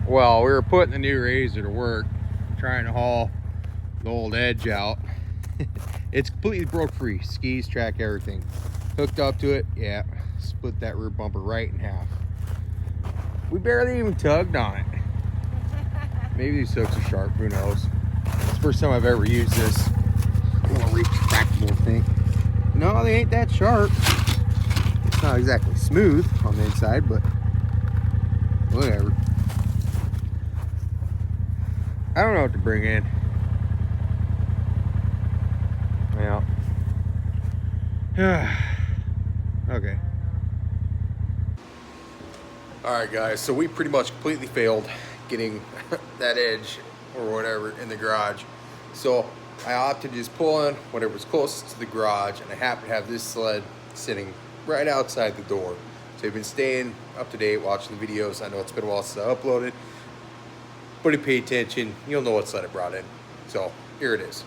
Well, we were putting the new razor to work, trying to haul the old edge out. It's completely broke free, skis, track, everything. Hooked up to it, yeah, split that rear bumper right in half. We barely even tugged on it. Maybe these hooks are sharp, who knows. It's the first time I've ever used this little retractable thing. No, they ain't that sharp. It's not exactly smooth on the inside, but whatever. I don't know what to bring in. Yeah. Okay. Alright guys, so we pretty much completely failed getting that edge or whatever in the garage. So I opted to just pull in whatever was closest to the garage, and I happen to have this sled sitting right outside the door. So you've been staying up to date, watching the videos. I know it's been a while since I uploaded, but if you pay attention, you'll know what sled I brought in. So here it is.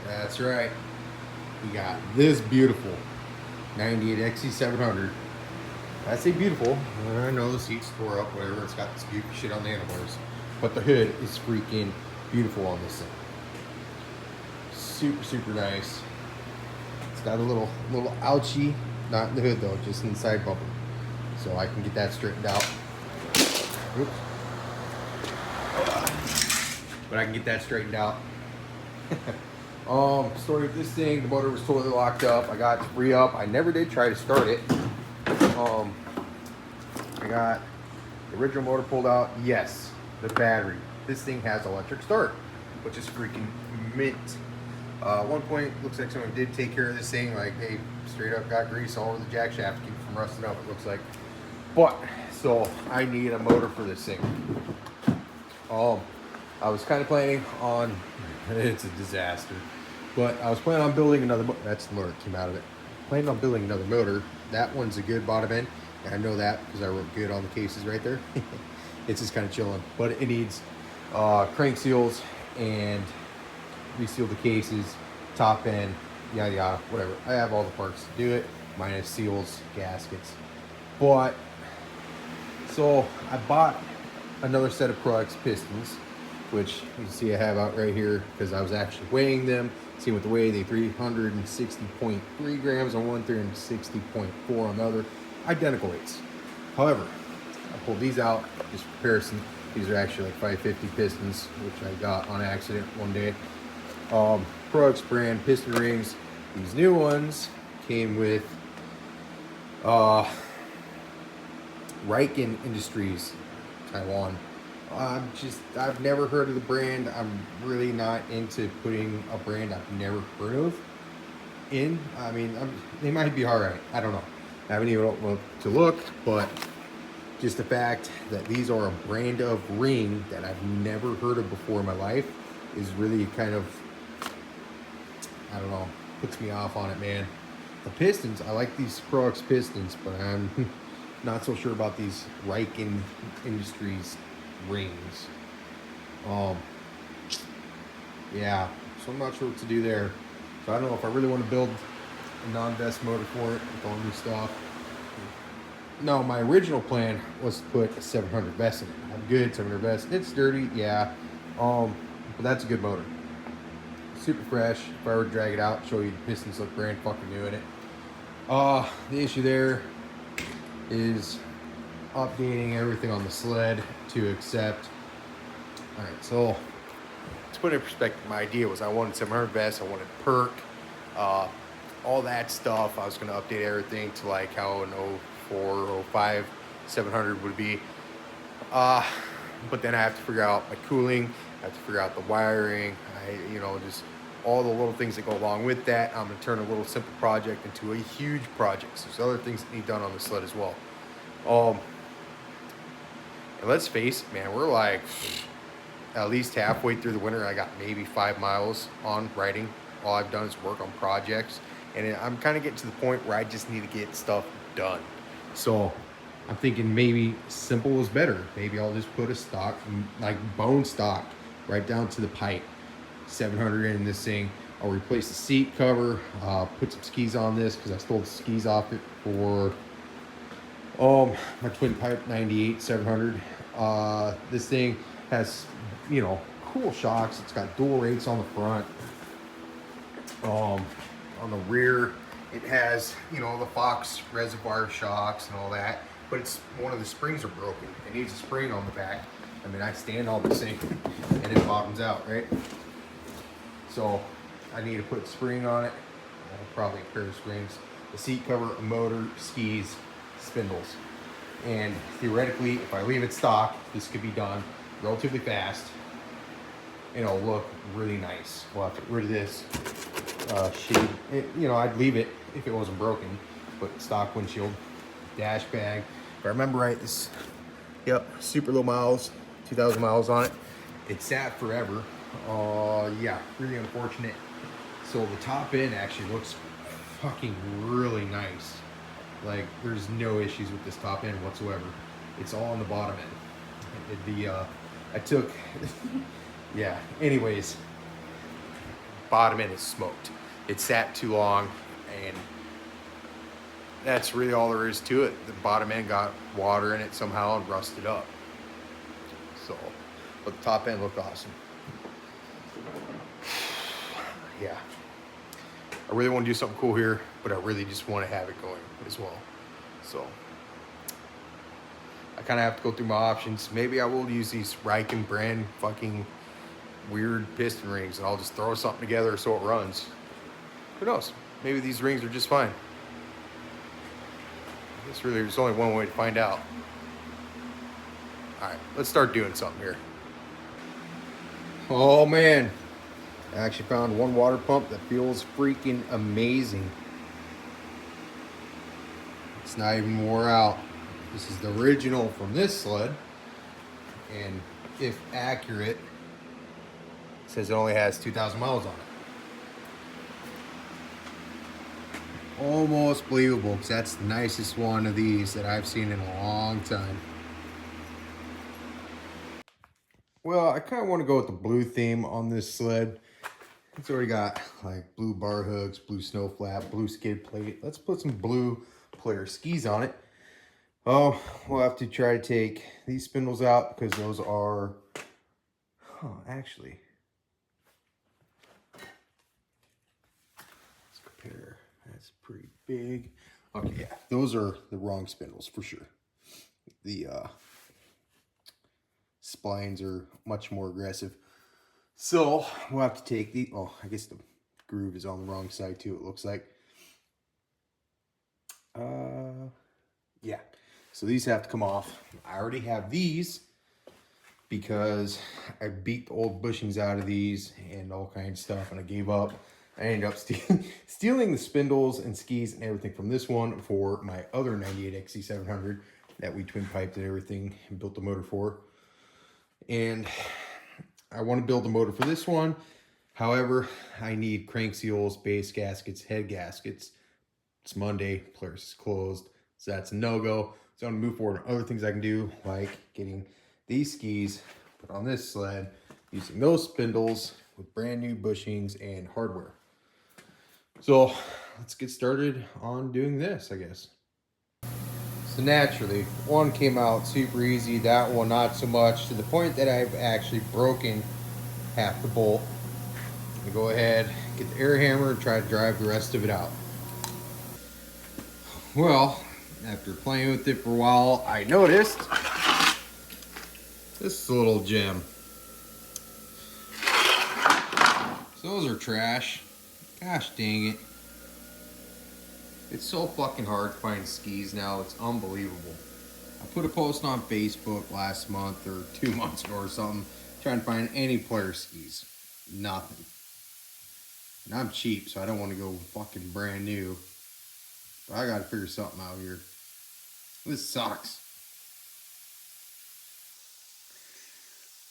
That's right. We got this beautiful 98 XC700. I say beautiful. I know the seats tore up, whatever. It's got this beautiful shit on the handlebars, but the hood is freaking beautiful on this thing. Super, super nice. It's got a little ouchie, not in the hood though, just in the side bumper. So I can get that straightened out. Oops. But I can get that straightened out. Story with this thing, the motor was totally locked up. I got it to free up. I never did try to start it. I got the original motor pulled out. Yes, the battery. This thing has electric start, which is freaking mint. At one point, looks like someone did take care of this thing. Like, they straight up got grease all over the jack shaft to keep it from rusting up, it looks like. But, so, I need a motor for this thing. I was kind of planning on, it's a disaster, but I was planning on building another motor. That's the motor that came out of it. Planning on building another motor. That one's a good bottom end. And I know that because I wrote good on the cases right there. It's just kind of chilling, but it needs crank seals and reseal the cases, top end, yada yada, whatever. I have all the parts to do it, minus seals, gaskets. But so I bought another set of Pro X pistons, which you can see I have out right here because I was actually weighing them, seeing what the weigh. They 360.3 grams on one, 360.4 on the other, identical weights. However, I pulled these out just for comparison. These are actually like 550 pistons, which I got on accident one day. Pro X brand piston rings. These new ones came with Riken Industries, Taiwan. I've never heard of the brand. I'm really not into putting a brand I've never heard of in. I mean, they might be alright. I don't know. I haven't even looked to look, but just the fact that these are a brand of ring that I've never heard of before in my life is really kind of, I don't know, puts me off on it, man. The pistons, I like these Pro X pistons, but I'm not so sure about these Riken Industries rings. Yeah, so I'm not sure what to do there. So I don't know if I really want to build a non-vest motor for it with all new stuff. No, my original plan was to put a 700 vest in it. I'm good 700 vest. It's dirty, yeah, but that's a good motor. Super fresh. If I were to drag it out, show you the pistons look brand fucking new in it. The issue there is updating everything on the sled to accept. All right, so to put it in perspective, my idea was I wanted 700 vests, I wanted perk, all that stuff. I was going to update everything to like how an 04, 05, 700 would be. But then I have to figure out my cooling, I have to figure out the wiring, just all the little things that go along with that. I'm going to turn a little simple project into a huge project. So there's other things that need done on the sled as well. And let's face it, man, we're like at least halfway through the winter. I got maybe 5 miles on riding. All I've done is work on projects. And I'm kind of getting to the point where I just need to get stuff done. So I'm thinking maybe simple is better. Maybe I'll just put a stock, like bone stock, right down to the pipe. 700 in this thing. I'll replace the seat cover, put some skis on this because I stole the skis off it for My twin pipe 98 700. This thing has, you know, cool shocks. It's got dual rates on the front. On the rear, it has, you know, the Fox reservoir shocks and all that. But it's one of the springs are broken. It needs a spring on the back. I mean, I stand all this thing and it bottoms out, right? So I need to put spring on it. Probably a pair of springs, a seat cover, a motor, skis, spindles. And theoretically, if I leave it stock, this could be done relatively fast. And it'll look really nice. We'll have to get rid of this shade. You know, I'd leave it if it wasn't broken. But stock windshield, dash bag. If I remember right, this, yep, super low miles, 2,000 miles on it. It sat forever. Yeah, really unfortunate. So the top end actually looks fucking really nice. Like, there's no issues with this top end whatsoever. It's all on the bottom end. I took, yeah, anyways, bottom end is smoked. It sat too long, and that's really all there is to it. The bottom end got water in it somehow and rusted up. So, but the top end looked awesome. Yeah. I really want to do something cool here, but I really just want to have it going as well. So I kind of have to go through my options. Maybe I will use these Riken brand fucking weird piston rings, and I'll just throw something together so it runs. Who knows? Maybe these rings are just fine. I guess really there's only one way to find out. All right, let's start doing something here. Oh man. I actually found one water pump that feels freaking amazing. It's not even wore out. This is the original from this sled. And if accurate, it says it only has 2,000 miles on it. Almost believable, because that's the nicest one of these that I've seen in a long time. Well, I kind of want to go with the blue theme on this sled. It's already got like blue bar hooks, blue snow flap, blue skid plate. Let's put some blue player skis on it. Oh, we'll have to try to take these spindles out because those are, actually, let's compare. That's pretty big. Okay, yeah, those are the wrong spindles for sure. The splines are much more aggressive. So we'll have to take the, oh, I guess the groove is on the wrong side too, it looks like. Yeah, so these have to come off. I already have these because I beat the old bushings out of these and all kinds of stuff, and I gave up. I ended up stealing the spindles and skis and everything from this one for my other 98 XC700 that we twin piped and everything and built the motor for. And I want to build the motor for this one. However, I need crank seals, base gaskets, head gaskets. It's Monday, Polaris is closed, so that's a no-go. So I'm gonna move forward on other things I can do, like getting these skis put on this sled, using those spindles with brand new bushings and hardware. So let's get started on doing this, I guess. So naturally, one came out super easy, that one not so much, to the point that I've actually broken half the bolt. I'm gonna go ahead, get the air hammer, and try to drive the rest of it out. Well, after playing with it for a while, I noticed this little gem. So those are trash. Gosh dang it. It's so fucking hard to find skis now, it's unbelievable. I put a post on Facebook last month or 2 months ago or something, trying to find any player skis. Nothing. And I'm cheap, so I don't want to go fucking brand new. But I gotta figure something out here. This sucks.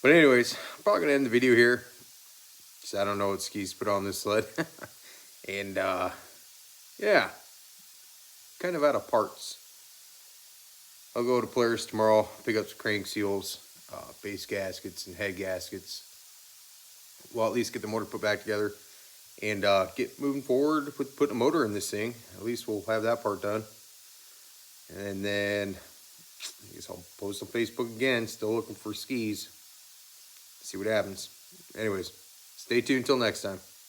But anyways, I'm probably gonna end the video here, because I don't know what skis to put on this sled. And yeah, kind of out of parts. I'll go to Polaris tomorrow, pick up some crank seals, base gaskets and head gaskets. Well, at least get the motor put back together and get moving forward with putting a motor in this thing. At least we'll have that part done. And then I guess I'll post on Facebook again. Still looking for skis. See what happens. Anyways, stay tuned until next time.